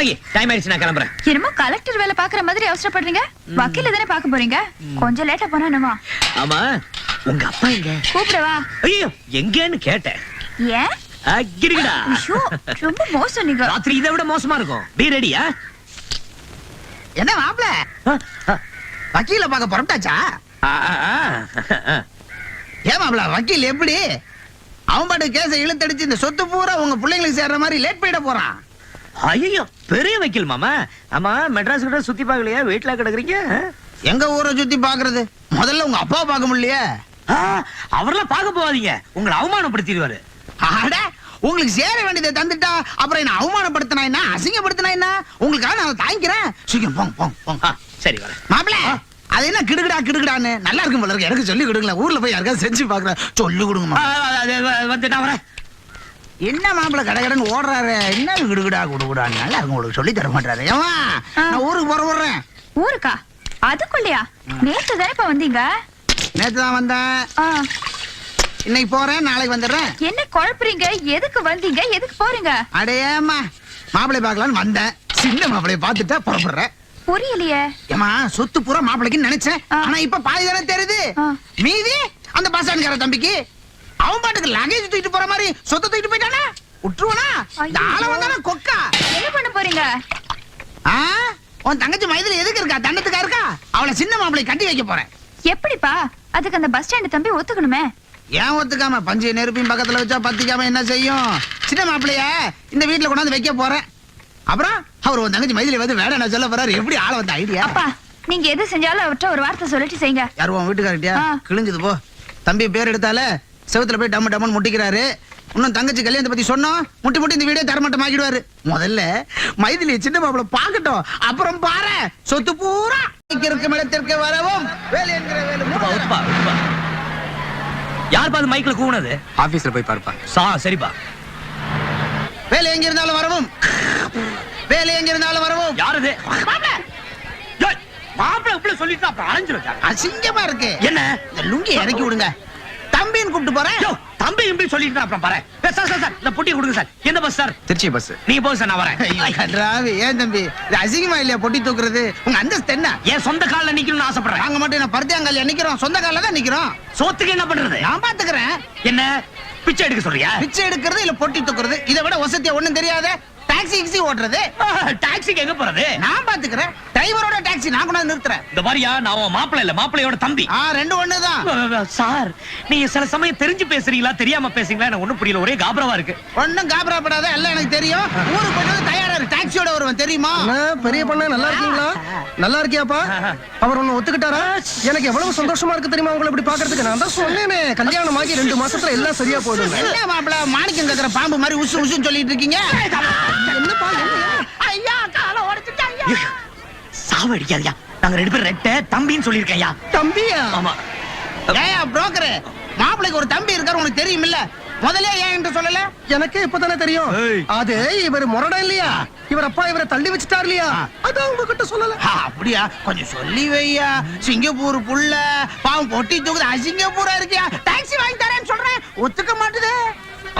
Janaki time ஆயிடுச்சு, நான் கிளம்புறேன். என்னமோ கலெக்டர் வேலை பாக்குற மாதிரி அவசரப்படுறீங்க. வக்கீல தானே பாக்க போறீங்க, கொஞ்சம் லேட்டா போனா என்னமா? ஆமா, உங்க அப்பா எங்க? கூப்பிடவா? ஐயோ, எங்கன்னு கேட்டேன். ஏன்? கிரிடா. ஐயோ, ரொம்ப மோசம் நீங்க. ராத்திரி இதை விட மோசமா இருக்கும். பி ரெடியா? என்ன மாப்ள, வக்கீல பாக்க புறப்பட்டாச்சா? ஏன் மாப்ள, வக்கீல் எப்படி அவன் பாட்டு கேஸை இழுத்தடிச்சு இந்த சொத்து பூரா உங்க பிள்ளைங்களுக்கு சேர்ற மாதிரி லேட் போயிட போறான்? ஐயோ, பெரிய வக்கீல் மாமா. ஆமா, மெட்ராஸ் கிட்ட சுத்தி பாக்கலையா? வீட்டுல கிடக்குறீங்க. எங்க ஊரை சுத்தி பாக்குறது, முதல்ல உங்க அப்பாவை பார்க்க முடியலையே. அவரெல்லாம் பார்க்க போவாதீங்க, உங்களை அவமானப்படுத்திடுவாரு. அட, உங்களுக்கு சேர வேண்டியதை தந்துட்டா அப்புறம் என்ன அவமானப்படுத்தினா என்ன, அசிங்கப்படுத்தினா என்ன? உங்களுக்காக நான் தாங்கிக்கிறேன். சீக்கிரம் போங்க போங்க போங்க. சரி வர மாப்பிள, அது என்ன கிடுகிடா கிடுகிடான்னு நல்லா இருக்கும் போல இருக்கு. எனக்கு சொல்லி கொடுங்களேன், ஊர்ல போய் யாருக்காவது செஞ்சு பாக்குறேன், சொல்லி கொடுங்க. வந்து நான் வரேன். என்ன மாப்பிள கடகடன்னு ஓடுறாரு, என்ன கிடுகிடா குடுகுடான்னு நல்லா இருக்கும், உங்களுக்கு சொல்லி தர மாட்டாரு. ஏமா, நான் ஊருக்கு போறேன். ஊருக்கா? அதுக்குள்ளயா? நேத்து தானே வந்தீங்க? நேத்து தான் வந்தேன், இன்னைக்கு போறேன், நாளைக்கு வந்துடுறேன். என்ன குழப்பறீங்க? எதுக்கு வந்தீங்க, எதுக்கு போறீங்க? அடையம்மா, மாப்பிளை பார்க்கலான்னு வந்தேன், சின்ன மாப்பிளைய பார்த்துட்டா புறப்படுறேன். புரியலையே. ஏமா, சொத்து பூரா மாப்பிளைக்குன்னு நினைச்சேன், ஆனா இப்ப பாதி தானே தெரியுது. மீதி அந்த பஸ் ஸ்டாண்ட்கார தம்பிக்கு. அவன் பாட்டுக்கு லகேஜ் தூக்கிட்டு போற மாதிரி சொத்தை தூக்கிட்டு போயிட்டானா விட்டுருவானா? ஆள வந்தானா கொக்கா. என்ன பண்ண போறீங்க? உன் தங்கச்சி மைதில எதுக்கு இருக்கா? தண்டத்துக்கா இருக்கா? அவளை சின்ன மாப்பிளை கட்டி வைக்க போறேன். எப்படிப்பா? அதுக்கு அந்த பஸ் ஸ்டாண்ட் தம்பி ஒத்துக்கணுமே. ஏன் ஒத்துக்காம? பஞ்சு நெருப்பையும் பக்கத்துல வச்சா பத்திக்காம என்ன செய்யும்? சின்ன மாப்பிளைய இந்த வீட்டுல கொண்டாந்து வைக்க போறேன். அப்புறம் அவர் உன் தங்கச்சி மைதில வந்து வேட என்ன சொல்ல போறாரு? எப்படி ஆள வந்த ஐடியா? அப்பா, நீங்க எது செஞ்சாலும் அவர்கிட்ட ஒரு வார்த்தை சொல்லிட்டு செய்யுங்க. யாரும் உன் வீட்டுக்காரட்டியா? கிழிஞ்சது போ. தம்பி பேர் எடுத்தால செவத்துல போய் டம்மு டம்முன்னு முட்டிக்கிறாரு. இன்னும் தங்கச்சி கல்யாணத்தை பத்தி சொன்னோம், முட்டி முட்டி இந்த வீடியோ தரமட்டம் ஆக்கிடுவாரு. முதல்ல மைதிலி சின்ன மாப்பிள பாக்கட்டும், அப்புறம் பாரு சொத்து பூரா இருக்கும் இடத்திற்கு வரவும். வேலை என்கிற வேலை. யார் பாது மைக்ல கூவுனது? ஆபீஸ்ல போய் பார்ப்பா. சரிப்பா. வேலை எங்க இருந்தாலும் வரவும், வேலை எங்க இருந்தாலும் வரவும். யார் இது? மாப்பிள இப்படி சொல்லிட்டு அப்புறம் அலைஞ்சிரும். அசிங்கமா இருக்கு. என்ன? இந்த லுங்கி இறக்கி விடுங்க, தம்பின்னு கூப்பிட்டு போறேன். தம்பி இப்படி சொல்லிட்டு அப்புறம் பாரு. சார் சார் சார், இந்த பொட்டி கொடுங்க சார். எந்த பஸ் சார்? திருச்சி பஸ். நீங்க போங்க சார், நான் வரேன். ஏன் தம்பி இது அசிங்கமா இல்லையா பொட்டி தூக்குறது? உங்க அந்தஸ்து என்ன? ஏன் சொந்த கால்ல நிக்கணும்னு ஆசைப்படுறேன். நாங்க மட்டும் நான் பருத்தியாங்கல்ல நிக்கிறோம், சொந்த கால்ல தான் நிக்கிறோம். சோத்துக்கு என்ன பண்றது? நான் பாத்துக்கிறேன். என்ன பிச்சை எடுக்க சொல்றியா? பிச்சை எடுக்கிறது இல்ல பொட்டி தூக்குறது, இதை விட வசதியா ஒண்ணும் தெரியாத. டாக்ஸி கிக்ஸி ஓட்டுறது. டாக்ஸிக்கு எங்க போறது? நான் பாத்துக்கிறேன். டிரைவரோட டாக்ஸி நான் கொண்டு நிறுத்துறேன். இந்த மாதிரியா, நான் உன் மாப்பிளை இல்ல, மாப்பிளையோட தம்பி. ரெண்டு ஒண்ணுதான். சார், நீங்க சில சமயம் தெரிஞ்சு பேசுறீங்களா தெரியாம பேசுறீங்களா எனக்கு ஒண்ணும் புரியல, ஒரே காபரவா இருக்கு. ஒண்ணும் காபரப்படாத, எல்லாம் எனக்கு தெரியும். ஊருக்கு போய் தயாரா இருக்கு, டாக்ஸியோட வருவேன் தெரியுமா? பெரிய பொண்ணு நல்லா இருக்கீங்களா? நல்லா இருக்கியாப்பா? அவர் ஒண்ணு ஒத்துக்கிட்டாரா? எனக்கு எவ்வளவு சந்தோஷமா இருக்கு தெரியுமா உங்களை இப்படி பாக்குறதுக்கு. நான் தான் சொன்னேனே, கல்யாணம் ஆகி 2 மாசத்துல எல்லாம் சரியா போயிடும். என்ன மாப்பிள மாணிக்கம் கக்குற பாம்பு மாதிரி உசு உசுன்னு சொல்லிட்டு இருக்கீங்க? என்னப்பா? ஐயா, காலை உடைச்சிட்டாங்க. சாவடிக்காதயா, நாங்க 2 பேரும் ரெட்ட தம்பின்னு சொல்லிருக்கையா. தம்பியா? ஆமா. ஏயா புரோக்கர், மாப்பிளைக்கு ஒரு தம்பி இருக்காரு உனக்கு தெரியும் இல்ல? முதல்ல ஏன் என்று சொல்லல? எனக்கு இப்பதானே தெரியும். அது இவர் முரடா இல்லையா? இவர் அப்பா இவரை தள்ளி வச்சுட்டார் இல்லையா? அதான் உங்ககிட்ட சொல்லல. அப்படியா? கொஞ்சம் சொல்லி வையா. சிங்கப்பூர் புள்ள பாவம் பொட்டி தூக்குது, அசிங்கப்பூரா இருக்கியா? டாக்ஸி வாங்கி தரேன்னு சொல்றேன், ஒத்துக்க மாட்டுது.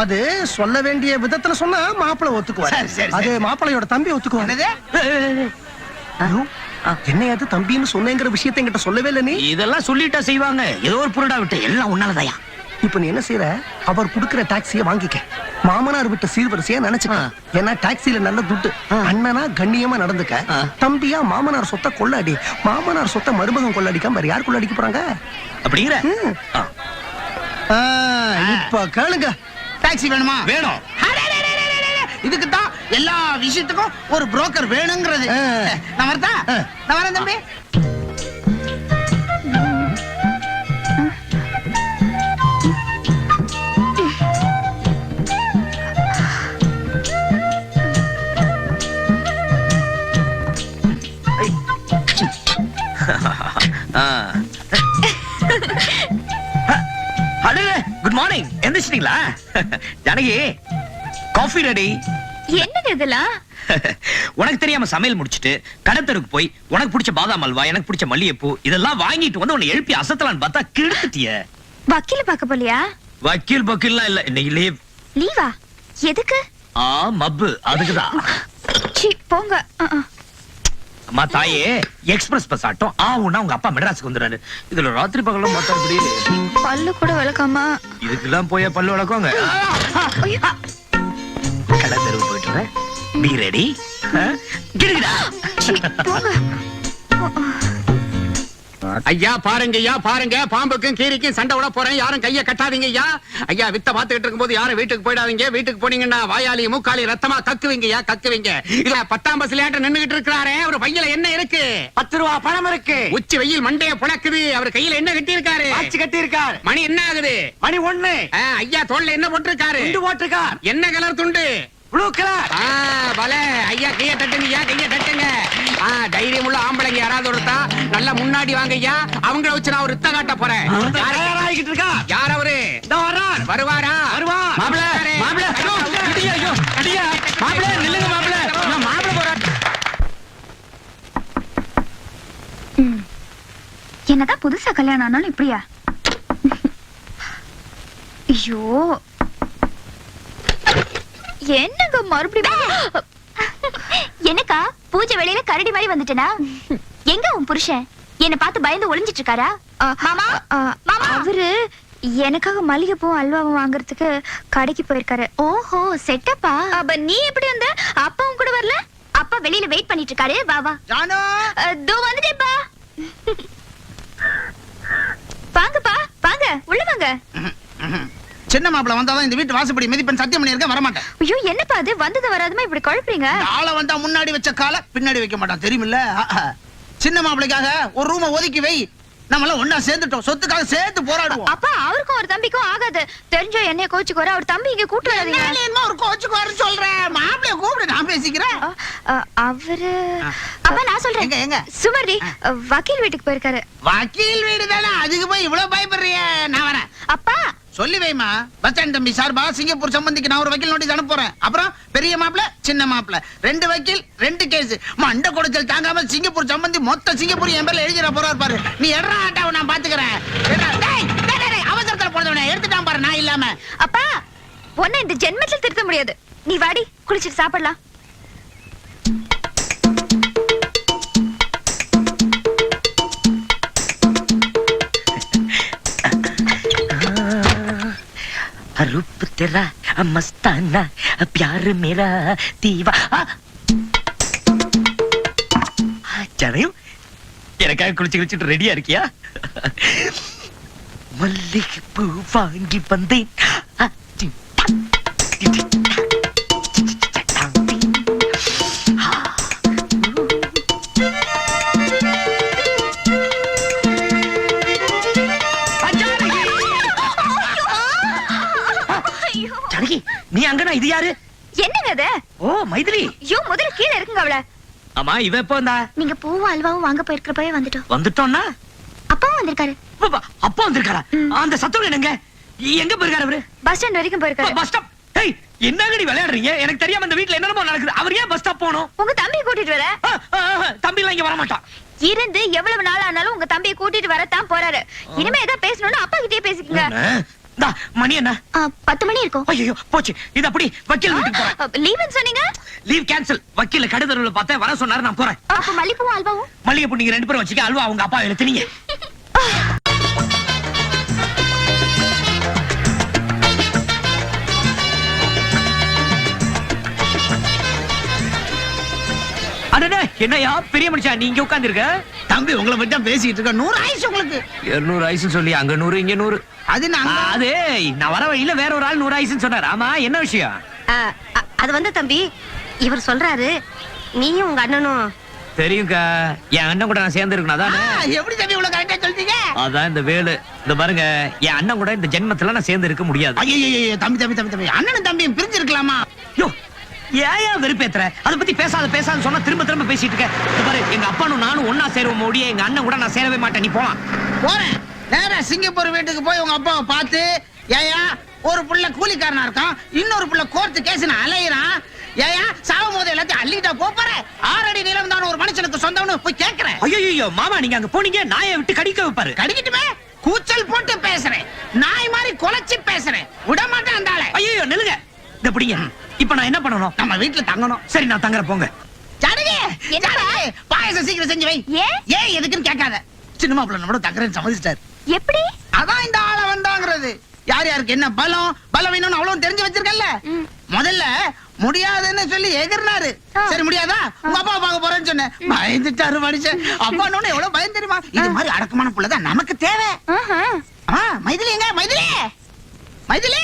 அது சொல்ல வேண்டிய விதத்துல சொன்னா மாப்பிளை ஒத்துக்குவார். அது மாப்பிளையோட தம்பி ஒத்துக்குவார். என்னையாது தம்பின்னு சொன்னேங்கிற விஷயத்தை என்கிட்ட சொல்லவே இல்ல. நீ இதெல்லாம் சொல்லிட்டா செய்வாங்க, ஏதோ ஒரு புருடா விட்டு எல்லாம் உன்னாலதாயா. இப்ப நீ என்ன செய்யற? அவர் குடுக்கிற டாக்ஸியை வாங்கிக்க. மாமனார் விட்ட சீர்வரிசையா நினைச்சுக்க. ஏன்னா டாக்ஸில நல்ல துட்டு. அண்ணனா கண்ணியமா நடந்துக்க. தம்பியா மாமனார் சொத்தை கொள்ளாடி. மாமனார் சொத்தை மருமகன் கொள்ளாடிக்காம வேற யார் கொள்ளாடிக்க போறாங்க? அப்படிங்கிற இப்ப கேளுங்க. டாக்ஸி வேணுமா? வேணும். இதுக்கு தான் எல்லா விஷயத்துக்கும் ஒரு புரோக்கர் வேணுங்கிறது. நான் வரதா? நான் வரேன் தம்பி. Good morning. எந்திரிச்சிட்டீங்களா? Janaki, coffee ready. என்னது இதெல்லாம்? உனக்கு தெரியாம சமையல் முடிச்சிட்டு கடத்தருக்கு போய் உனக்கு பிடிச்ச பாதாம் அல்வா, எனக்கு பிடிச்ச மல்லிகைப்பூ இதெல்லாம் வாங்கிட்டு வந்து உன்னை எழுப்பி அசத்தலான்னு பார்த்தா கெடுத்துட்டிய. வக்கீல பாக்க போலியா? வக்கீல் பக்கீல்லாம் இல்ல, இன்னைக்கு லீவ். லீவா? எதுக்கு? மப்பு அதுக்குதான். சீ போங்க அம்மா தாயே, எக்ஸ்பிரஸ் பஸ் ஆட்டம் ஆவுன்னா உங்க அப்பா மெட்ராஸுக்கு வந்துறாரு. இதுல ராத்திரி பகலும் பார்த்தா இப்படி பல்லு கூட விளக்காமா. இதுக்கெல்லாம் போய் பல்லு வளர்க்குவாங்க. கடை தெருவு போயிட்டு வரேன். Be ready. கிடுகிடா. சீ போங்க. ஐயா பாருங்க ஐயா பாருங்க, பாம்புக்கும் கீரிக்கும் சண்டை விட போறேன், யாரும் கைய கட்டாதீங்க ஐயா. ஐயா வித்த பாத்துக்கிட்டு இருக்கும்போது யாரும் வீட்டுக்கு போயிடாதீங்க. வீட்டுக்கு போனீங்கன்னா வாயாலி மூக்காலி ரத்தமா கக்குவீங்க ஐயா, கக்குவீங்க. இல்ல 10ஆம் பஸ்ல நின்னுகிட்டு இருக்கிறாரே, அவர் பையில என்ன இருக்கு? 10 ரூபா பணம் இருக்கு. உச்சி வெயில் மண்டைய புழக்குது, அவர் கையில என்ன கட்டி இருக்காரு? ஆச்சு கட்டி இருக்கார். மணி என்ன ஆகுது? மணி 1. ஐயா தோல்ல என்ன போட்டிருக்காரு? துண்டு போட்டிருக்கார். என்ன கலர் துண்டு? Blue colour. பல ஐயா கைய தட்டுங்க ஐயா, கைய தட்டுங்க. தைரியம் உள்ள ஆம்பளைங்க யாராவது ஒருத்தா நல்லா முன்னாடி வாங்க ஐயா, அவங்கள வச்சு நான் ஒரு யுத்தம் காட்ட போறேன். தயாராகிட்டு இருக்கா. யார் அவரு? இதோ வர்றார். வருவாரா? வருவார். மாப்பிள, மாப்பிள, ஐயோ, இடியா, ஐயோ, அடியா. மாப்பிள, நில்லுங்க மாப்பிள. நான் மாப்பிள போறேன். என்னதான் புதுசா கல்யாணம் ஆனாலும் இப்படியா? ஐயோ என்னங்க மறுபடியும்? என்னக்கா பூஜை வெளியில கரடி மாதிரி வந்துட்டனா? எங்க உன் புருஷன் என்ன பார்த்து பயந்து ஒளிஞ்சிட்டு இருக்காரா? மாமா மாமா அவரு எனக்காக மல்லிகைப்பூ அல்வாவும் வாங்குறதுக்கு கடைக்கு போயிருக்காரு. ஓஹோ செட்டப்பா. அப்ப நீ எப்படி வந்த? அப்பாவும் கூட வரல? அப்பா வெளியில வெயிட் பண்ணிட்டு இருக்காரு, வா வா. ஜானு தோ வந்துட்டேப்பா. வாங்கப்பா வாங்க, உள்ள வாங்க. சின்ன மாப்பிள வந்தாதான் இந்த வீட்டு வாசப்படி மிதிப்பன் சத்தியம் பண்ணியிருக்கேன், வரமாட்டேன். ஐயோ என்னப்பா அது வந்தது வராதுமா இப்படி குழப்பறீங்க? ஆள வந்தா முன்னாடி வச்ச கால பின்னாடி வைக்க மாட்டான் தெரியுமில்ல. சின்ன மாப்பிளைக்காக ஒரு ரூம ஒதுக்கி வை, நம்ம எல்லாம் ஒண்ணா சேர்ந்துட்டோம், சொத்துக்காக சேர்த்து போராடுவோம். அப்பா அவருக்கும் ஒரு தம்பிக்கும் ஆகாது. தெரிஞ்சோ என்னைய கோச்சுக்கு வர, அவர் தம்பி இங்க கூட்டு வராதீங்க. என்ன ஒரு கோச்சுக்கு வரேன்னு சொல்றேன், மாப்பிளைய கூப்பிடு, நான் பேசிக்கிறேன். அவரு அப்பா நான் சொல்றேன். எங்க எங்க? சுமதி வக்கீல் வீட்டுக்கு போயிருக்காரு. வக்கீல் வீடு தானே, அதுக்கு போய் இவ்வளவு பயப்படுறிய? நான் வரேன். அப்பா சொல்லி வைமா. பச்சான் தம்பி சார்பா சிங்கப்பூர் சம்பந்திக்கு நான் ஒரு வக்கீல் நோட்டீஸ் அனுப்புறேன். அப்புறம் பெரிய மாப்பிள சின்ன மாப்பிள 2 வக்கீல் 2 கேஸ். மண்ட கொடுச்சல் தாங்காம சிங்கப்பூர் சம்பந்தி மொத்த சிங்கப்பூர் என் பேர்ல எழுதிட போறாரு பாரு. நீ எடுறா ஆட்டாவை நான் பாத்துக்கிறேன். அவசரத்துல போனவனே எடுத்துட்டான் பாரு, நான் இல்லாம. அப்பா உன்னை இந்த ஜென்மத்தில் திருத்த முடியாது. நீ வாடி குளிச்சிட்டு சாப்பிடலாம். रूप तेरा मस्ताना प्यार मेरा दीवा. ஜனையும் எனக்காக குளிச்சு குளிச்சுட்டு ரெடியா இருக்கியா? மல்லிகைப்பூ வாங்கி வந்தேன். ஜனகி, நீ அங்கனா இது யாரு? என்னங்க அது? ஓ மைதிலி. ஐயோ முதல்ல கீழே இருக்குங்க அவள. ஆமா இவ எப்ப வந்தா? நீங்க பூவும் அல்வாவும் வாங்க போயிருக்கிறப்பவே வந்துட்டோம். வந்துட்டோம்னா அப்பாவும் வந்திருக்காரு. அப்பா வந்திருக்காரா? அந்த சத்தம் என்னங்க? எங்க போயிருக்காரு அவரு? பஸ் ஸ்டாண்ட் வரைக்கும் போயிருக்காரு. Bus stop. ஏய் என்னங்கடி விளையாடுறீங்க? எனக்கு தெரியாம இந்த வீட்ல என்னமோ நடக்குது. அவர் ஏன் பஸ் ஸ்டாப் போணும்? உங்க தம்பியை கூட்டிட்டு வர. தம்பி எல்லாம் இங்க வர மாட்டான். இருந்து எவ்வளவு நாள் ஆனாலும் உங்க தம்பியை கூட்டிட்டு வரத்தான் போறாரு. இனிமே ஏதாவது பேசணும்னா அப்பா கிட்டே பேசிக்கங்க. மணி என்ன? 10 மணி இருக்கும். ஐயோ போச்சு. இது அப்படி வக்கீல் வீட்டுக்கு போறேன். லீவ்னு சொன்னீங்க. Leave cancel. வக்கீல கடுதருல பார்த்தேன், வர சொன்னாரு, நான் போறேன். அப்ப மல்லிப்பூவும் அல்வாவும்? மல்லிகைப்பூ நீங்க 2 பேரும் வச்சுக்க, அல்வா அவங்க அப்பா எழுத்துனீங்க. அடடே என்னையா பெரிய மனுஷா நீங்க உட்கார்ந்து இருக்க? தம்பி உங்களை பத்தி தான் பேசிட்டு இருக்க. 100 ஆயிடுச்சு உங்களுக்கு. 200 ஆயிசுன்னு சொல்லி அங்க 100 இங்க 100. அது அது நான் வர வழியில வேற ஒரு ஆள் 100 ஆயிசுன்னு சொன்னாரு. ஆமா என்ன விஷயம்? அது வந்து தம்பி இவர் சொல்றாரு, நீயும் உங்க அண்ணனும். தெரியும்க்கா, என் அண்ணன் கூட நான் சேர்ந்து இருக்கணும். அதானே? எப்படி தம்பி இவ்வளவு கரெக்டா சொல்றீங்க? அதான் இந்த வேலு. இந்த பாருங்க, என் அண்ணன் கூட இந்த ஜென்மத்துல நான் சேர்ந்து இருக்க முடியாது. ஐயோ தம்பி தம்பி தம்பி தம்பி அண்ணனும் தம்பியும் பிரிஞ்சு இருக்கலாமா? யோ ஏன் வெறுப்பேத்துற? அதை பத்தி பேசாத சொன்னா திரும்ப திரும்ப பேசிட்டு இருக்க. இந்த பாரு, எங்க அப்பானும் நானும் ஒன்னா சேருவோம் முடிய, எங்க அண்ணன் கூட நான் சேரவே மாட்டேன். நீ போலாம். போறேன். நேரா சிங்கப்பூர் வீட்டுக்கு போய் உங்க அப்பாவை பார்த்து, ஏயா ஒரு புள்ள கூலிக்காரனா இருக்கான், இன்னொரு புள்ள கோர்த்து கேஸ்னு அலையிறான், ஏயா சாவும் போது எல்லாத்தையும் அள்ளிட்டா போற 6 அடி நீளம் தான் ஒரு மனுஷனுக்கு சொந்தம்னு போய் கேக்குறேன். ஐயோ மாமா, நீங்க அங்க போனீங்க நாயை விட்டு கடிக்க வைப்பாரு. கடிக்கட்டுமே, கூச்சல் போட்டு பேசுறேன், நாய் மாதிரி குலைச்சு பேசுறேன், விட மாட்டேன் அந்த ஆளை. ஐயோ நில்லுங்க. இந்த பிடிங்க. இப்ப நான் என்ன பண்ணணும்? நம்ம வீட்டுல தங்கணும். சரி நான் தங்குற போங்க. பாயசம் சீக்கிரம் செஞ்சு வை. ஏன்? ஏன் எதுக்குன்னு கேட்காத. சின்ன மாப்பிள்ளை நம்மளோட தக்கறேன்னு சம்மதிச்சிட்டாரு. எப்படி? அதான் இந்த ஆள வந்தாங்கிறது. யார் யாருக்கு என்ன பலம் வேணும்னு அவ்வளவு தெரிஞ்சு வச்சிருக்கல. முதல்ல முடியாதுன்னு சொல்லி எகிர்னாரு. சரி முடியாதா, உங்க அப்பா பார்க்க போறேன்னு சொன்னேன். பயந்துட்டாரு மனுஷன். அப்பா எவ்வளவு பயம் தெரியுமா? இது மாதிரி அடக்கமான புள்ளதான் நமக்கு தேவை. மைதிலி எங்க? மைதிலி மைதிலி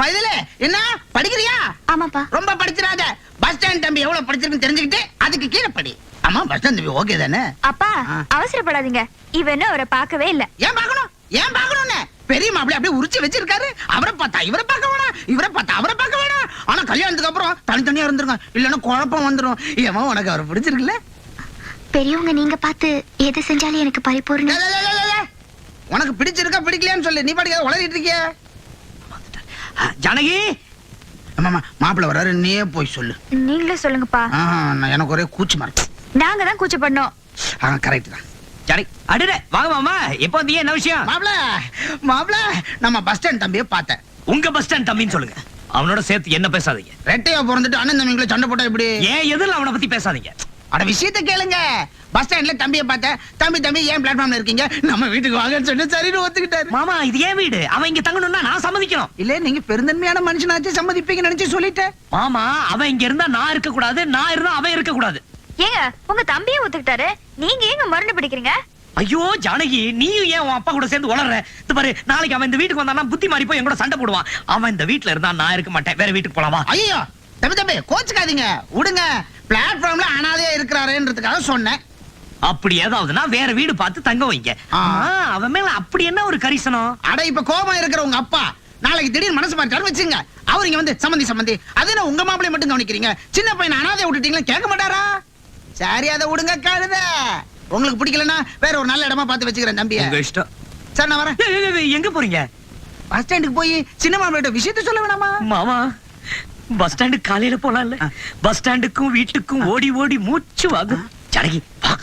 மைதிலி என்ன படிக்கிறியா? ஆமாப்பா. ரொம்ப படிச்சிராத. பஸ் ஸ்டாண்ட் தம்பி எவ்வளவு படிச்சிருக்குன்னு தெரிஞ்சுக்கிட்டு அதுக்கு கீழே படி. ஆமா பஸ் ஸ்டாண்ட் தம்பி ஓகே தானே? அப்பா அவசரப்படாதீங்க. இவன் அவரை பார்க்கவே இல்ல. ஏன் பார்க்கணும்? ஏன் பார்க்கணும்னு பெரிய மாப்பிள்ளை அப்படியே உரிச்சு வச்சிருக்காரு. அவரை பார்த்தா இவரை பார்க்க வேணாம், இவரை பார்த்தா அவரை பார்க்க வேணாம். ஆனா கல்யாணத்துக்கு அப்புறம் தனித்தனியா இருந்துருங்க, இல்லன்னா குழப்பம் வந்துரும். ஏமா உனக்கு அவரை பிடிச்சிருக்குல்ல? பெரியவங்க நீங்க பார்த்து எது செஞ்சாலும் எனக்கு பரிபூர்ண. உனக்கு பிடிச்சிருக்கா பிடிக்கலையான்னு சொல்லு. நீ பாட்டுக்கு உளறிட்டு இருக்கிய. ஜானகி மாப்பிள்ளை வர்றாரு, நீயே போய் சொல்லு. நீங்களே சொல்லுங்கப்பா. எனக்கு ஒரே கூச்சு மார்க். நாங்க தான் கூச்சப்படணும். கரெக்ட் தான். ஜானகி அடடே வாங்க மாமா. எப்போ வந்தீங்க? என்ன விஷயம்? மாப்பிள்ள நம்ம பஸ் ஸ்டாண்ட் தம்பியை பார்த்தேன். உங்க பஸ் ஸ்டாண்ட் தம்பின்னு சொல்லுங்க. அவனோட சேர்த்து என்ன பேசாதீங்க. ரெட்டையா பிறந்துட்டு அண்ணன் தம்பிங்களை சண்டை போட்டா இப்படி? ஏன் எதிரில் அவனை பத்தி பேசாதீங்க. அட விஷயத்தை கேளுங்க. பஸ் ஸ்டாண்ட்ல தம்பியை பார்த்தேன். தம்பி ஏன் பிளாட்ஃபார்ம்ல இருக்கீங்க, நம்ம வீட்டுக்கு வாங்கன்னு சொன்ன சரின்னு ஒத்துக்கிட்டாரு. மாமா இது ஏன் வீடு, அவன் இங்க தங்கணும்னா நான் சம்மதிக்கணும். இல்ல நீங்க பெருந்தன்மையான மனுஷனாச்சு சம்மதிப்பீங்க நினைச்சு சொல்லிட்டேன். மாமா அவன் இங்க இருந்தா நான் இருக்க கூடாது, நான் இருந்தா அவன் இருக்க கூடாது. ஏங்க உங்க தம்பியே ஒத்துக்கிட்டாரு, நீங்க ஏங்க மறுண்டு பிடிக்கிறீங்க? ஐயோ ஜானகி, நீயும் ஏன் உன் அப்பா கூட சேர்ந்து உளற? இது பாரு, நாளைக்கு அவன் இந்த வீட்டுக்கு வந்தானா புத்தி மாறி போய் என் கூட சண்டை போடுவான். அவன் இந்த வீட்டுல இருந்தா நான் இருக்க மாட்டேன். வேற வீட்டுக்கு போலாமா? ஐயோ தம்பி கோச்சுக்காதீங்க, விடுங்க. பிளாட்ஃபார்ம்ல அனாதையா இருக்கிறாருன்றதுக்காக சொன்னேன். அப்படி ஏதாவதுனா வேற வீடு பார்த்து தங்க வைங்க. அவன் மேல அப்படி என்ன ஒரு கரிசனம்? அட இப்ப கோபம் இருக்கிற உங்க அப்பா நாளைக்கு திடீர்னு மனசு மாட்டாரு வச்சுங்க. அவர் இங்க வந்து சம்பந்தி அது என்ன உங்க மாப்பிளை மட்டும் கவனிக்கிறீங்க, சின்ன பையன் அனாதைய விட்டுட்டீங்களா கேட்க மாட்டாரா? சரி அதை விடுங்க கழுத. உங்களுக்கு பிடிக்கலன்னா வேற ஒரு நல்ல இடமா பார்த்து வச்சுக்கிறேன் தம்பிய. உங்க இஷ்டம். சரி நான் வரேன். எங்க போறீங்க? பஸ் ஸ்டாண்டுக்கு போய் சின்ன மாப்பிள்ளை விஷயத்த சொல்ல வேணாமா? மாமா பஸ் ஸ்டாண்டு காலையில போலாம்ல. பஸ் ஸ்டாண்டுக்கும் வீட்டுக்கும் ஓடி ஓடி மூச்சு வாங்கும். ஜானகி வா.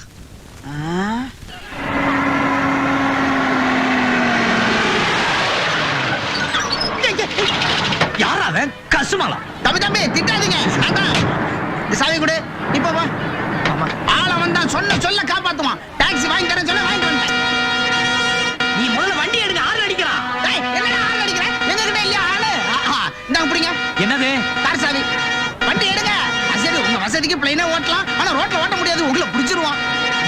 யார் அவன்? கசுமாலா. தம்பி திட்டாதீங்க. இந்த சாவி கொடு. இப்ப வா. ஆள வந்தான் சொல்ல காப்பாத்துவான். டாக்ஸி வாங்கி தரேன் சொல்ல வாங்கிட்டு வந்தேன். நீ முதல்ல வண்டி எடுங்க. ஆறு அடிக்கிறான். என்னடா ஆள் அடிக்கிற? எங்க கிட்ட இல்லையா ஆளு? இந்தாங்க புடிங்க. என்னது? கார் சாவி. வண்டி எடுங்க. சரி உங்க வசதிக்கு பிளைனா ஓட்டலாம், ஆனா ரோட்ல ஓட்ட முடியாது, உங்களை பிடிச்சிருவான்.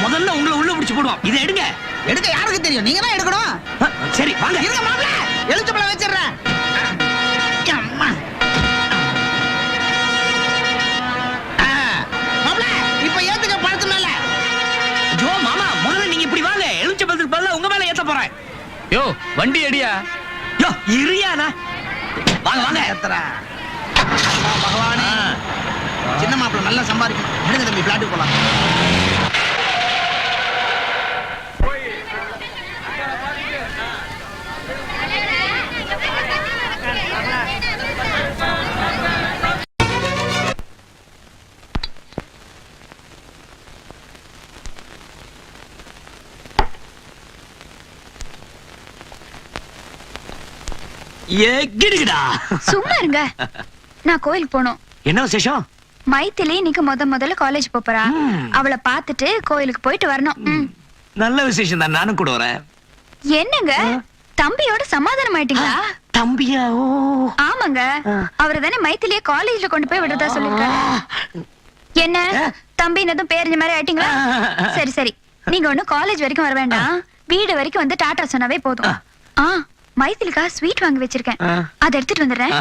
முதல்ல உங்களை உள்ள பிடிச்சு போடுவான். இதை எடுங்க. எடுக்க யாருக்கு தெரியும்? நீங்க தான் எடுக்கணும். சரி வாங்க. இருங்க மாப்ள, எழுத்துப்பழம் வச்சிடுறேன். அம்மா. மாப்ள இப்ப ஏத்துக்க பழத்து மேல. ஜோ மாமா முதல்ல நீங்க இப்படி வாங்க. எலுமிச்சம்பழத்துக்கு பதிலா உங்க மேல ஏத்த போறேன். யோ வண்டி அடியா. யோ இரியானா. வாங்க வாங்க. ஏத்துறா. பகவானே. சின்ன மாப்பிள நல்லா சம்பாதிக்கணும். எடுங்க தம்பி பிளாட்டுக்கு போலாம். கிடுகிடா. சும்மா இருங்க. நான் கோயிலுக்கு போனோம். என்ன விசேஷம்? மைத்திலி இன்னைக்கு முதல்ல காலேஜ் போறா. அவளை பார்த்துட்டு கோயிலுக்கு போயிட்டு வரணும். நல்ல விசேஷம் தான். நானும் கூட வரேன். என்னங்க தம்பியோட சமாதானம் ஆயிட்டீங்களா? தம்பியா? ஓ ஆமாங்க. அவரு தானே மைத்திலிய காலேஜ்ல கொண்டு போய் விடுறதா சொல்லிருக்காரு. என்ன தம்பி என்னதும் பேரஞ்ச மாதிரி ஆயிட்டீங்களா? சரி சரி, நீங்க ஒண்ணு காலேஜ் வரைக்கும் வர வேண்டாம். வீடு வரைக்கும் வந்து டாடா சொன்னாவே போதும். மைத்திலிக்கா ஸ்வீட் வாங்கி வச்சிருக்கேன், அதை எடுத்துட்டு வந்துடுறேன்.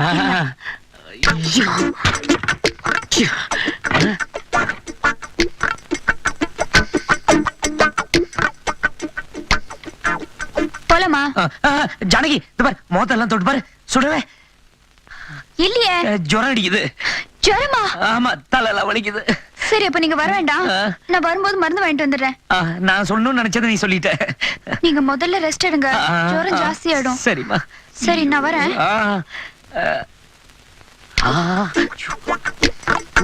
போலாமா? ஜானகி மோத்தெல்லாம் தொட்டு பாரு. சுடவே இல்லையே. ஜுரம் அடிக்குது. ஜுரமா? ஆமா, தலையெல்லாம் வலிக்குது. சரி அப்ப நீங்க வர வேண்டாம், நான் வரும்போது மருந்து வாங்கிட்டு வந்துடுறேன். நான் சொல்லணும்னு நினைச்சதை நீ சொல்லிட்ட. நீங்க முதல்ல ரெஸ்ட் எடுங்க, ஜுரம் ஜாஸ்தி ஆயிடும். சரிம்மா. சரி நான் வரேன்.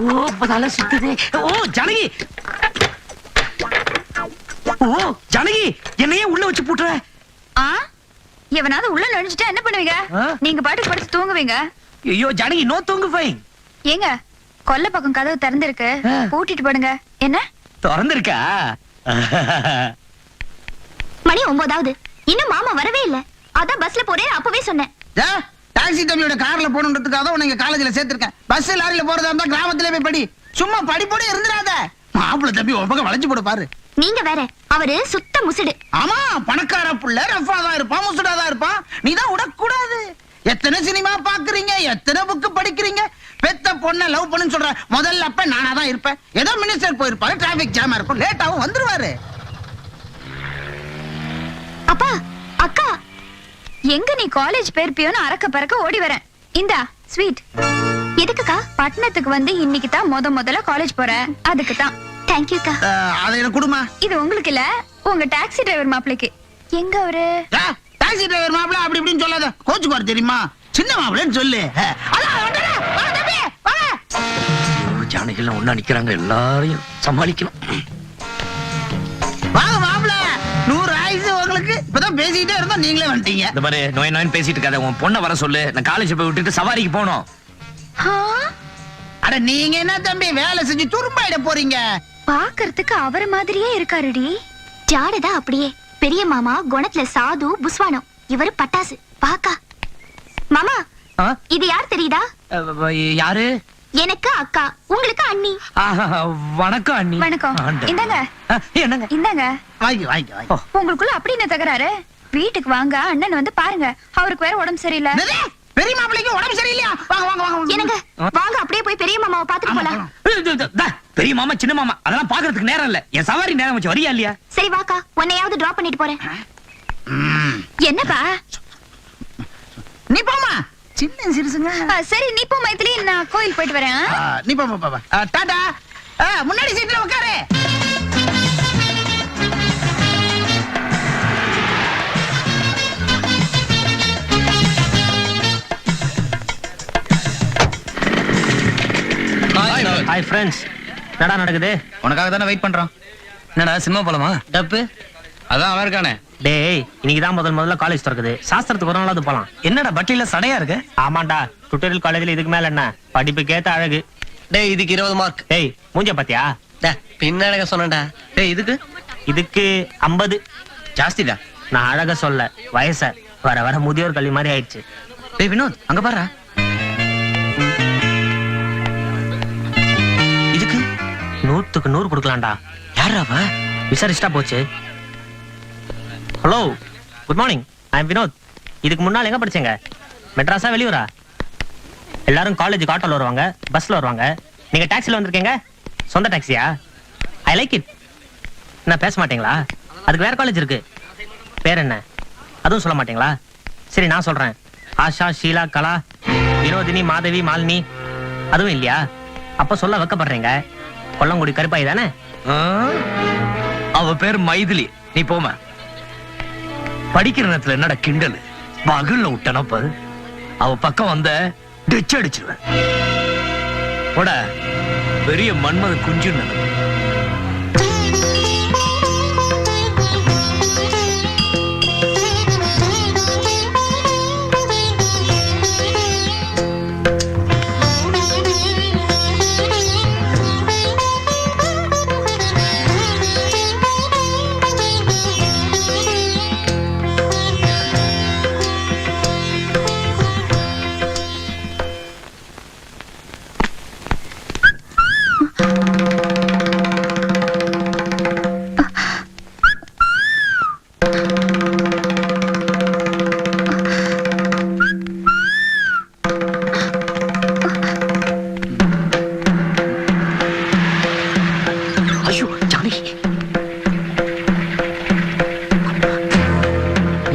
ஓ தலை சுத்துது. ஓ ஜானகி, ஓ ஜானகி, என்னையே உள்ள வச்சு பூட்டுற? எவனாவது உள்ள நுழைஞ்சிட்டா என்ன பண்ணுவீங்க? நீங்க பாட்டுக்கு படுத்து தூங்குவீங்க. ஐயோ ஜானகி, நோ தூங்கு ஃபைன். ஏங்க கொல்ல பக்கம் கதவு திறந்திருக்கு, பூட்டிட்டு படுங்க. என்ன திறந்திருக்கா? மணி 9 இன்னும் மாமா வரவே இல்ல. அதான் பஸ்ல போறேன் அப்பவே சொன்னேன். டாக்ஸி தம்பியோட கார்ல போகணுன்றதுக்காக தான் உன்னை காலேஜ்ல சேர்த்திருக்கேன். பஸ் லாரியில போறதா இருந்தா கிராமத்திலே போய் படி. சும்மா படிப்போட இருந்துடாத. மாப்பிள்ள தம்பி ஒரு பக்கம் வளைச்சு போட பாரு. நீங்க வேற, அவரு சுத்த முசுடு. ஆமா, பணக்கார புள்ள ரஃபா தான் இருப்பான், முசுடா தான் இருப்பான். நீ தான் விடக்கூடாது. எத்தனை சினிமா பாக்குறீங்க, எத்தனை புக்கு படிக்கிறீங்க. பெத்த பொண்ண லவ் பண்ணுன்னு சொல்ற முதல்ல அப்ப நானா தான் இருப்பேன். ஏதோ மினிஸ்டர் போயிருப்பாரு, டிராபிக் ஜாமா இருக்கும், லேட்டாவும் வந்துருவாரு. அப்பா, அக்கா, எங்க நீ காலேஜ் போயிருப்பியோன்னு அறக்க பறக்க ஓடி வரேன். இந்தா ஸ்வீட். எதுக்குக்கா? பட்டணத்துக்கு வந்து இன்னைக்கு தான் முதல்ல காலேஜ் போறேன், அதுக்கு தான். தேங்க்யூக்கா. அதை எனக்கு கொடுமா. இது உங்களுக்கு இல்ல, உங்க டாக்ஸி டிரைவர் மாப்பிளைக்கு. எங்க அவரு? டாக்ஸி டிரைவர் மாப்பிள்ள அப்படி இப்படின்னு சொல்லாத, கோச்சுக்கு வர தெரியுமா? சின்ன மாப்பிள்ளன்னு சொல்லு. ஜானகிலாம் ஒண்ணா நிக்கிறாங்க, எல்லாரையும் சமாளிக்கணும். வாங்க மாப்பிள்ள, 100 ஆயுசு உங்களுக்கு. இப்பதான் பேசிக்கிட்டே இருந்தோம், நீங்களே வந்துட்டீங்க. இந்த மாதிரி நோய் பேசிட்டு இருக்காத, உன் பொண்ணை வர சொல்லு. நான் காலேஜ் போய் விட்டுட்டு சவாரிக்கு போனோம். அட நீங்க என்ன தம்பி வேலை செஞ்சு துரும்பாயிட போறீங்க? பாக்குறதுக்கு அவர மாதிரியே இருக்காருடி. ஜாடதா அப்படியே. பெரிய மாமா குணத்துல சாது புஸ்வானம், இவரு பட்டாசு பாக்கா. மாமா, இது யார் தெரியுதா? யாரு? எனக்கு அக்கா, உங்களுக்கு அண்ணி. வணக்கம் அண்ணி. வணக்கம். ஆண்டவன். இந்தாங்க என்னங்க? இந்தாங்க. வாங்கி வாங்கி வாங்கி. உங்களுக்குள்ள அப்படி என்ன தகராறு? வீட்டுக்கு வாங்க, அண்ணன் வந்து பாருங்க. அவருக்கு வேற உடம்பு சரியில்லை. என்னது? பெரிய மாப்பிள்ளைக்கு உடம்பு சரியில்லையா? வாங்க வாங்க வாங்க. என்னங்க, வாங்க அப்படியே போய் பெரிய மாமாவை பாத்துட்டு போலாம். பெரிய மாமா சின்ன மாமா அதெல்லாம் பாக்குறதுக்கு நேரம் இல்ல. என் சவாரி நேரம் வச்சு வரியா இல்லையா? சரி வாக்கா, உன்னையாவது டிராப் பண்ணிட்டு போறேன். என்னப்பா? நீ போமா, சின்ன சிறுசுங்க. சரி நீ போ மைத்திலி, நான் கோயில் போயிட்டு வரேன். நீ போமா பாப்பா. டாடா. முன்னாடி சீட்ல உட்காரு. Hi friends. என்னடா நடக்குது? உனக்காக தானே வெயிட் பண்றோம். என்னடா சினிமா போலாமா? டப்பு. அதான் அவன் இருக்கானே. டேய், இன்னைக்கு தான் முதல்ல காலேஜ் திறக்குது. சாஸ்திரத்துக்கு ஒரு நாளாவது போலாம். என்னடா பட்டியல சடையா இருக்கு? ஆமாண்டா, டுட்டோரியல் காலேஜ்ல இதுக்கு மேல என்ன படிப்புக்கேத்த அழகு. டேய் இதுக்கு 20 மார்க். டேய் மூஞ்ச பாத்தியா? பின்னழக சொன்னடா. டேய் இதுக்கு இதுக்கு 50. ஜாஸ்திடா. நான் அழக சொல்ல, வயச வர வர முதியோர் கல்வி மாதிரி ஆயிடுச்சு. டேய் வினோத், அங்க பாரு. இதுக்கு 100க்கு 100 கொடுக்கலாம்டா. யாரா அவ? விசாரிச்சுட்டா போச்சு. Hello, good morning. I am Vinod. இதுக்கு முன்னால எங்க படிச்சீங்க? மெட்ராஸா வெளியூரா? எல்லாரும் காலேஜுக்கு ஆட்டோல வருவாங்க, பஸ்ல வருவாங்க. நீங்க டாக்ஸில வந்திருக்கீங்க. சொந்த டாக்ஸியா? I like it. என்ன பேச மாட்டீங்களா? அதுக்கு வேற காலேஜ் இருக்கு. பேர் என்ன? அதுவும் சொல்ல மாட்டீங்களா? சரி நான் சொல்றேன். ஆஷா, ஷீலா, கலா, வினோதினி, மாதவி, மாலினி, அதுவும் இல்லையா? அப்ப சொல்ல வைக்கப்படுறீங்க. கொல்லங்குடி கருப்பாய் தானே? அவ பேர் மைதிலி. நீ போமா. படிக்கிற நேரத்துல என்னடா கிண்டல்? பகல்ல விட்டன பாரு. அவ பக்கம் வந்த டிச் அடிச்சிருவேன். போட பெரிய மன்மத குஞ்சு.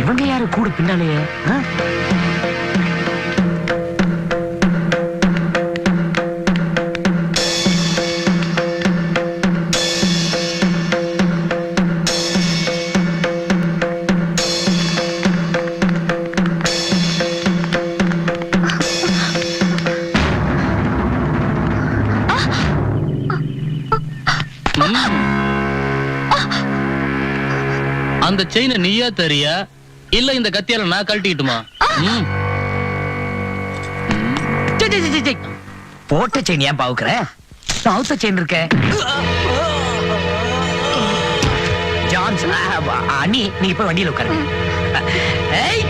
இவங்க யாரு கூட பின்னாலேயே? அந்த செயினை நீயா தெரியா இல்ல இந்த கத்தியால நான் கழட்டிட்டுமா? போட்ட செயின் ஏன் பாவுக்குற? சவுத்த செயின் இருக்க. டான்ஸ் அண்ணி நீங்க போய் வண்டியில உட்காருங்க ஏய்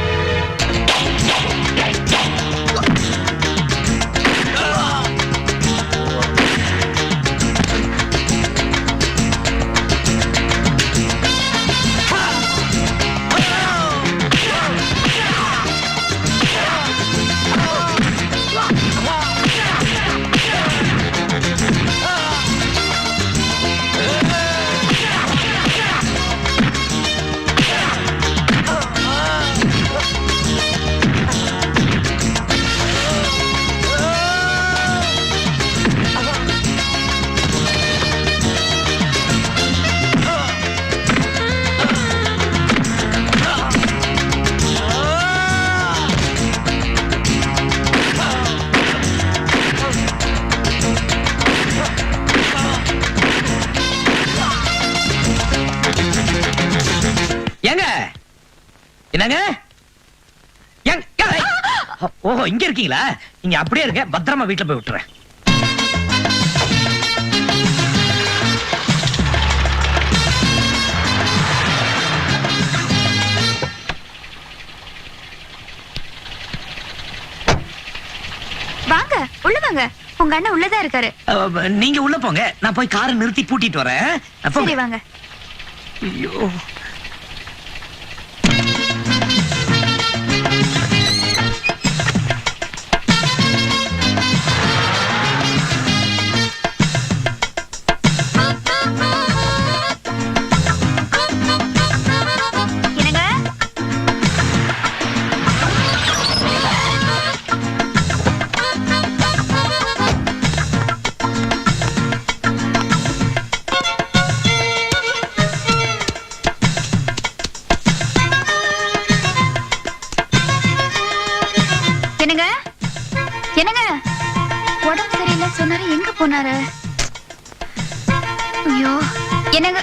ஏங்க என்னங்க ஓஹோ இங்க இருக்கீங்களா நீங்க அப்படியே இருக்க பத்திரமா வீட்டுல போய் விட்டுறேன் வாங்க உள்ள வாங்க உங்க அண்ணன் உள்ளதா இருக்காரு நீங்க உள்ள போங்க நான் போய் காரை நிறுத்தி பூட்டிட்டு வரேன் சரி வாங்க ஐயோ என்னங்க என்னங்க என்னங்க உடம்பு சரியில்லை சொன்னாரு எங்க போனாரு ஐயோ என்னங்க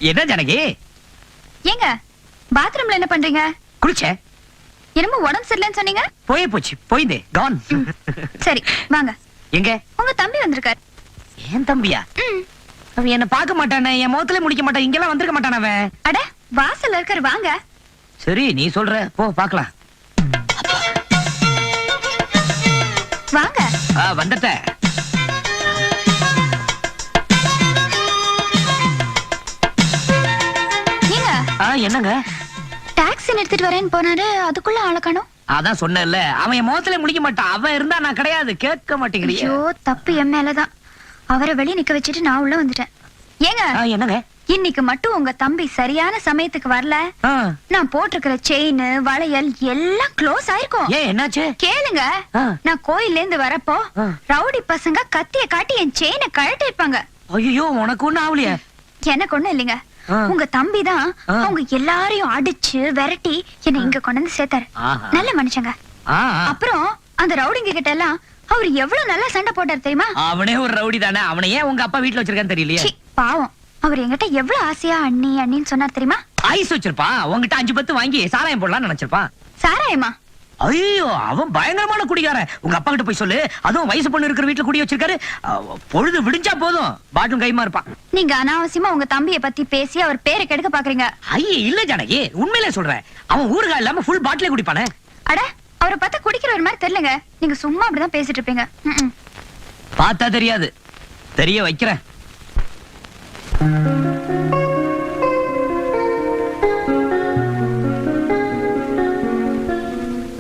என்ன ஜனகி ஏங்க பாத்ரூம்ல என்ன பண்றீங்க குளிச்சேன் என்னமோ உடம்பு சரியில்லைன்னு சொன்னீங்க போயே போச்சு போயிந்தே கான் சரி வாங்க எங்க உங்க தம்பி வந்திருக்காரு ஏன் தம்பியா அவன் என்ன பார்க்க மாட்டானே என் முகத்திலே முடிக்க மாட்டான் இங்கெல்லாம் வந்திருக்க மாட்டான் அவன் அட வாசல்ல இருக்காரு வாங்க சரி நீ சொல்ற போ பார்க்கலாம் வாங்க வந்துட்டேன் ஏங்க என்னங்க டாக்ஸி நிறுத்திட்டு வரேன்னு போனாரு அதுக்குள்ள ஆள காணோம் அதான் சொன்னேன்ல அவன் என் முகத்திலே முடிக்க மாட்டான் அவன் இருந்தா நான் கிடையாது கேட்க மாட்டேங்கிறியே ஐயோ தப்பு என் மேலதான் அவரை வெளிய நிக்க வச்சுட்டு நான் உள்ள வந்துட்டேன் ஏங்க என்னங்க இன்னைக்கு மட்டும் உங்க தம்பி சரியான சமயத்துக்கு வரல நான் போட்டிருக்கிற செயின் வளையல் எல்லாம் க்ளோஸ் ஆயிருக்கும் ஏன் என்னாச்சு கேளுங்க நான் கோயில்ல இருந்து வரப்போ ரவுடி பசங்க கத்திய காட்டி என் செயினை கழட்டி இருப்பாங்க ஐயோ உனக்கு ஒண்ணு ஆவலையே எனக்கு ஒண்ணு இல்லைங்க உங்க தம்பி தான் அவங்க எல்லாரையும் அடிச்சு விரட்டி என்ன இங்க கொண்டு வந்து சேர்த்தாரு நல்ல மனுஷங்க அப்புறம் அந்த ரவுடிங்க கிட்ட எல்லாம் அவர் எவ்வளவு நல்லா சண்டை போட்டார் தெரியுமா அவனே ஒரு ரவுடி தானே அவனை ஏன் உங்க அப்பா வீட்டுல வச்சிருக்கான்னு தெரியலையே சீ, பாவம் அவர் என்கிட்ட எவ்வளவு ஆசையா அண்ணி அண்ணின்னு சொன்னார் தெரியுமா ஐஸ் வச்சிருப்பான் உங்ககிட்ட 5-10 வாங்கி சாராயம் போடலாம்னு நினைச்சிருப்பான் சாராயமா ஐயோ அவன் பயங்கரமான குடிகாரன் உங்க அப்பா கிட்ட போய் சொல்லு அதுவும் வயசு பொண்ணு இருக்கிற வீட்டுல குடி வச்சிருக்காரு பொழுது விடிஞ்சா போதும் பாட்டும் கைமா இருப்பான் நீங்க அனாவசியமா உங்க தம்பியை பத்தி பேசி அவர் பேரை கெடுக்க பாக்குறீங்க ஐயே இல்ல ஜானகி உண்மையிலே சொல்றேன் அவன் ஊறுகாய் இல்லாம ஃபுல் பாட்டிலே குடிப்பானே அட அவரை பார்த்தா குடிக்கிறவர் மாதிரி தெரியலங்க நீங்க சும்மா அப்படிதான் பேசிட்டு இருப்பீங்க பார்த்தா தெரியாது தெரிய வைக்கிறேன்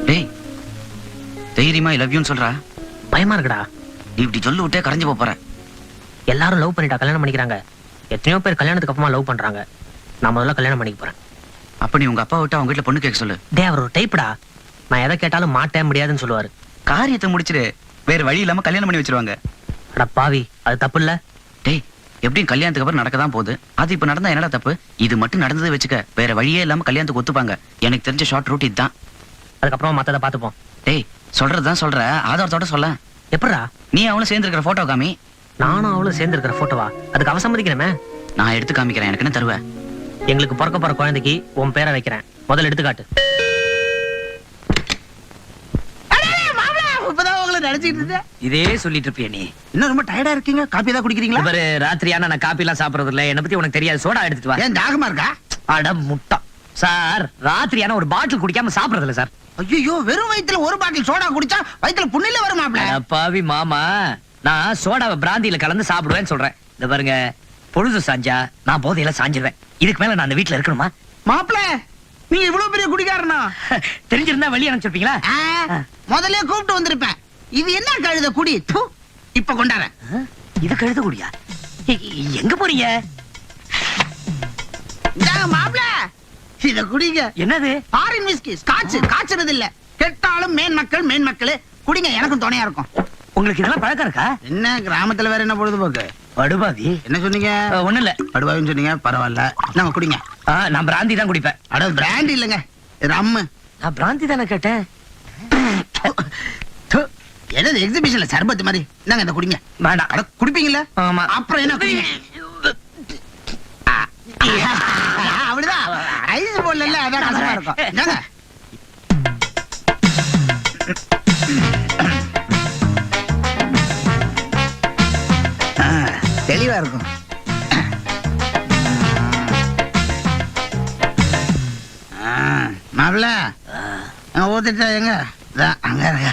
டேய் தைரியமா லவ் யூன்னு சொல்றா பயமா இருக்குடா நீ இப்படி சொல்லு விட்டே கரைஞ்சு போற எல்லாரும் லவ் பண்ணிட்டா கல்யாணம் பண்ணிக்கிறாங்க எத்தனையோ பேர் கல்யாணத்துக்கு அப்புறமா லவ் பண்றாங்க நான் முதல்ல கல்யாணம் பண்ணிக்க போறேன் அப்ப நீ உங்க அப்பா விட்டு அவங்க வீட்டுல பொண்ணு கேட்க சொல்லு டேய் அவர் ஒரு டைப்டா நான் எதை கேட்டாலும் மாட்டேன் முடியாதுன்னு சொல்லுவாரு காரியத்தை முடிச்சிரு வேற வழி இல்லாம கல்யாணம் பண்ணி வச்சிருவாங்க அட பாவி அது தப்பு இல்ல டேய் எப்படியும் கல்யாணத்துக்கு அப்புறம் நடக்கதான் போகுது அது இப்ப நடந்தா என்னடா தப்பு இது மட்டும் நடந்ததை வச்சுக்க வேற வழியே இல்லாம கல்யாணத்துக்கு ஒத்துப்பாங்க எனக்கு தெரிஞ்ச ஷார்ட் ரூட் இதுதான் அதுக்கப்புறமா மத்ததை பாத்துப்போம் டேய் சொல்றதுதான் சொல்ற ஆதாரத்தோட சொல்ல எப்படா நீ அவளும் சேர்ந்து இருக்கிற போட்டோ காமி நானும் அவளும் சேர்ந்து இருக்கிற போட்டோவா அதுக்கு அவ சம்மதிக்கணுமே நான் எடுத்து காமிக்கிறேன் எனக்கு என்ன தருவேன் எங்களுக்கு பிறக்க போற குழந்தைக்கு உன் பேரை வைக்கிறேன் முதல்ல எடுத்துக்காட்டு இப்பதான் உங்களை நினைச்சிட்டு இருந்தேன். இதே சொல்லிட்டு இருப்பிய நீ. இன்னும் ரொம்ப டயர்டா இருக்கீங்க, காப்பி தான் குடிக்கிறீங்களா? இவரு ராத்திரி ஆனா நான் காப்பி எல்லாம் சாப்பிடுறது இல்ல. என்ன பத்தி உனக்கு தெரியாது. சோடா எடுத்துட்டு வா. ஏன் தாகமா இருக்கா? அட முட்டா சார், ராத்திரி ஆனா ஒரு பாட்டில் குடிக்காம சாப்பிடுறது இல்ல சார். ஐயோ, வெறும் வயித்துல ஒரு பாட்டில் சோடா குடிச்சா வயித்துல புண்ணில வருமாப்ல. அட பாவி மாமா, நான் சோடாவை பிராந்தியில கலந்து சாப்பிடுவேன்னு சொல்றேன். இந்த பாருங்க, பொழுது சாஞ்சா நான் போதையில சாஞ்சிருவேன். இதுக்கு மேல நான் அந்த வீட்டுல இருக்கணுமா? மாப்ள, நீங்க இவ்வளவு பெரிய குடிக்காரனா? தெரிஞ்சிருந்தா வெளியே அனுப்பிச்சிருப்பீங்களா? முதல்ல கூப்பிட்டு வந்திருப்பேன். இது என்ன கழுத குடி? ப்பு, இப்ப கொண்டாறேன். இது கழுத குடியா? எங்க போறீங்க? மாப்ள, இத குடிங்க. என்னது? Foreign whisky, Scotch. காய்ச்சறது இல்ல. கெட்டாலும் மேன் மக்கள் குடிங்க, எனக்கும் துணையா இருக்கும். உங்களுக்கு இதெல்லாம் பழக்கம் இருக்கா? என்ன கிராமத்துல வேற என்ன பொழுதுபோக்கு? படுபாவி. என்ன சொன்னீங்க? ஒண்ணு இல்ல. படுபாவின்னு சொன்னீங்க, பரவாயில்ல. நாங்க குடிங்க. நான் பிராந்தி தான் குடிப்பேன். அட பிராண்ட் இல்லங்க, ரம்மு. நான் பிராந்தி தானே கேட்டேன். என்னது எக்ஸிபிஷன்ல சர்பத் மாதிரி? நாங்க இந்த குடிங்க. வேண்டாம். அட குடிப்பீங்களா? ஆமா. அப்புறம் என்ன குடிங்க? அப்படிதான் ஐஸ் போடல, அதான் கஷ்டமா இருக்கும். என்னங்க? தெளிவா இருக்கும். மாப்பிள்ள ஊத்திட்டா எங்க? அங்க இருக்க.